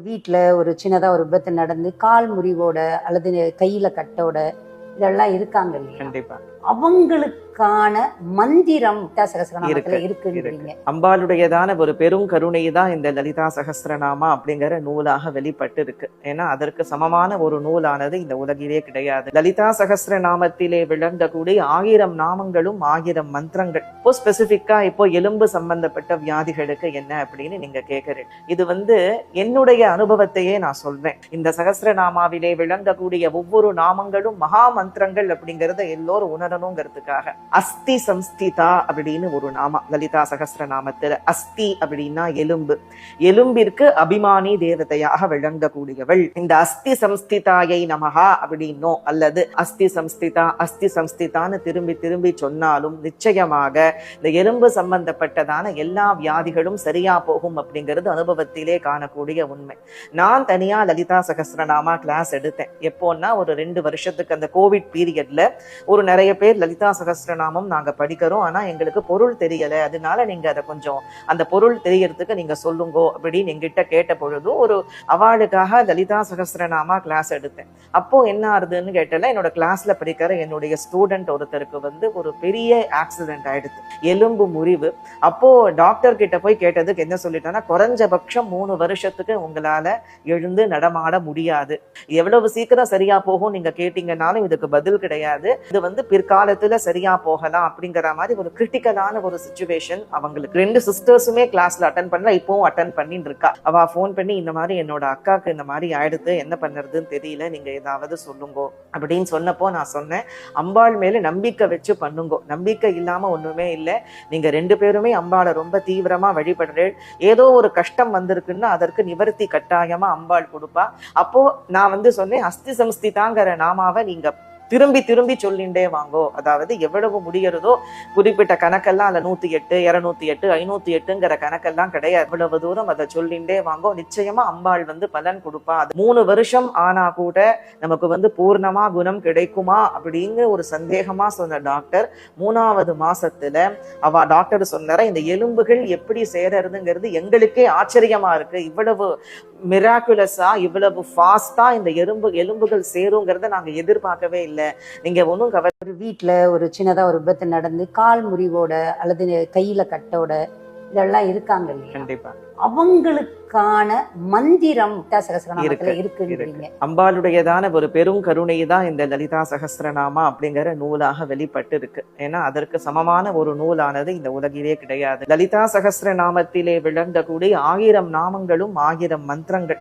வீட்ல ஒரு சின்னதா ஒரு விபத்து நடந்து கால் முறிவோட அல்லது கையில கட்டோட இதெல்லாம் இருக்காங்க இல்லையா? கண்டிப்பா அவங்களுக்கான மந்திரம் லலிதா சகஸ்ரநாமத்துல இருக்கு இருக்குன்றீங்க. அம்பாளுடையதான ஒரு பெரும் கருணை தான் இந்த லலிதா சகஸ்ரநாமா அப்படிங்கிற நூலாக வெளிப்பட்டு இருக்கு. ஏன்னா அதற்கு சமமான ஒரு நூலானது இந்த உலகிலே கிடையாது. லலிதா சகஸ்ரநாமத்திலே விளங்கக்கூடிய 1000 நாமங்களும் 1000 மந்திரங்கள். இப்போ ஸ்பெசிபிக்கா இப்போ எலும்பு சம்பந்தப்பட்ட வியாதிகளுக்கு என்ன அப்படின்னு நீங்க கேட்கறீங்க. இது என்னுடைய அனுபவத்தையே நான் சொல்றேன். இந்த சகஸ்ரநாமாவிலே விளங்கக்கூடிய ஒவ்வொரு நாமங்களும் மகா மந்திரங்கள் அப்படிங்கறத எல்லோரும் உணரணுங்கிறதுக்காக அஸ்தி சம்ஸ்திதா அப்படின்னு ஒரு நாமா லலிதா சகஸ்ரநாமத்துல. அஸ்தி அப்படின்னா எலும்பு, எலும்பிற்கு அபிமானி தேவதையாக விளங்கக்கூடியவள். இந்த அஸ்தி சம்ஸ்திதாயை நமகா அப்படின்னோ அல்லது அஸ்தி சம்ஸ்திதா அஸ்தி சம்ஸ்திதான்னு திரும்பி திரும்பி சொன்னாலும் நிச்சயமாக இந்த எலும்பு சம்பந்தப்பட்டதான எல்லா வியாதிகளும் சரியா போகும் அப்படிங்கிறது அனுபவத்திலே காணக்கூடிய உண்மை. நான் தனியா லலிதா சகஸ்ரநாமா கிளாஸ் எடுத்தேன். எப்போன்னா ஒரு 2 வருஷத்துக்கு அந்த கோவிட் பீரியட்ல ஒரு நிறைய பேர் லலிதா சகஸ்ரநாமம் நாங்க படிக்கிறோம், ஆனா எங்களுக்கு பொருள் தெரியல, அதனால நீங்க அதை கொஞ்சம் அந்த பொருள் தெரியறதுக்கு நீங்க சொல்லுங்கோ அப்படின்னு எங்கிட்ட கேட்ட பொழுது ஒரு அவளுக்காக லலிதா சகஸ்ரநாமா கிளாஸ் எடுத்தேன். அப்போ என்ன ஆகுதுன்னு கேட்டல, என்னோட கிளாஸ்ல படிக்கிற என்னுடைய ஸ்டூடெண்ட் ஒருத்தருக்கு ஒரு பெரிய ஆக்சிடென்ட் ஆயிடுது, எலும்பு முறிவு. அப்போ டாக்டர் கிட்ட போய் கேட்டதுக்கு என்ன சொல்லிட்டாங்கன்னா, குறைஞ்சபட்சம் 3 வருஷத்துக்கு உங்களால எழுந்து நடமாட முடியாது. எவ்வளவு சீக்கிரம் சரியா போகும் நீங்க கேட்டீங்கன்னாலும் இதுக்கு பதில் கிடையாது. இது பிற்காலத்துல சரியா போகலாம் அப்படிங்கிற மாதிரி ஒரு கிரிட்டிக்கலான ஒரு சிச்சுவேஷன் அவங்களுக்கு. 2 சிஸ்டர்ஸுமே கிளாஸ்ல அட்டன் பண்ணல, இப்பவும் அட்டன் பண்ணிட்டு இருக்கா. அவ போன் பண்ணி இந்த மாதிரி என்னோட அக்காக்கு இந்த மாதிரி ஆயிடுது, என்ன பண்றதுன்னு தெரியல, நீங்க ஏதாவது சொல்லுங்கோ அப்படின்னு சொன்னப்போ நான் சொன்னேன், அம்பாள் மேல நம்பிக்கை வச்சு பண்ணுங்கோ, நம்பிக்கை இல்லாம ஒண்ணுமே இல்லை. நீங்க 2 பேருமே அம்பாளை ரொம்ப தீவிரமா வழிபடுறேன், ஏதோ ஒரு கஷ்டம் வந்திருக்குன்னா அதற்கு நிவர்த்தி கட்டாயமா அம்பாள் கொடுப்பா. அப்போ நான் சொன்னேன், அஸ்தி சம்ஸ்திதாங்கிற நாமாவை நீங்க திரும்பி திரும்பி சொல்லிண்டே வாங்கோ. அதாவது எவ்வளவு முடியறதோ குறிப்பிட்ட கணக்கெல்லாம் அல்ல, 108 208 508ங்கிற கணக்கெல்லாம் கிடையாது. எவ்வளவு தூரம் அதை சொல்லிண்டே வாங்கோ, நிச்சயமா அம்பாள் பலன் கொடுப்பா. அது 3 வருஷம் ஆனா கூட நமக்கு பூர்ணமா குணம் கிடைக்குமா அப்படின்னு ஒரு சந்தேகமா சொன்ன டாக்டர் 3வது மாசத்துல அவ டாக்டர் சொன்னார, இந்த எலும்புகள் எப்படி சேரறதுங்கிறது எங்களுக்கே ஆச்சரியமா இருக்கு, இவ்வளவு மிராக்குலஸா இவ்வளவு ஃபாஸ்டா இந்த எலும்புகள் சேருங்கிறத நாங்க எதிர்பார்க்கவே இல்லை. நீங்க ஒன்னும் ஒரு வீட்ல ஒரு சின்னதா ஒரு விபத்து நடந்து கால் முறிவோட அல்லது கையில கட்டோட இதெல்லாம் இருக்காங்க இல்லையா? கண்டிப்பா அவங்களுக்கான மந்திரம் லலிதா சகஸ்ரநாமத்துல இருக்குன்றீங்க. அம்பாளுடையதான ஒரு பெரும் கருணை தான் இந்த லலிதா சகஸ்ரநாமா அப்படிங்கிற நூலாக வெளிப்பட்டு இருக்கு. ஏன்னா அதற்கு சமமான ஒரு நூலானது இந்த உலகிலே கிடையாது. லலிதா சகஸ்ரநாமத்திலே விளங்கக்கூடிய 1000 நாமங்களும் 1000 மந்திரங்கள்.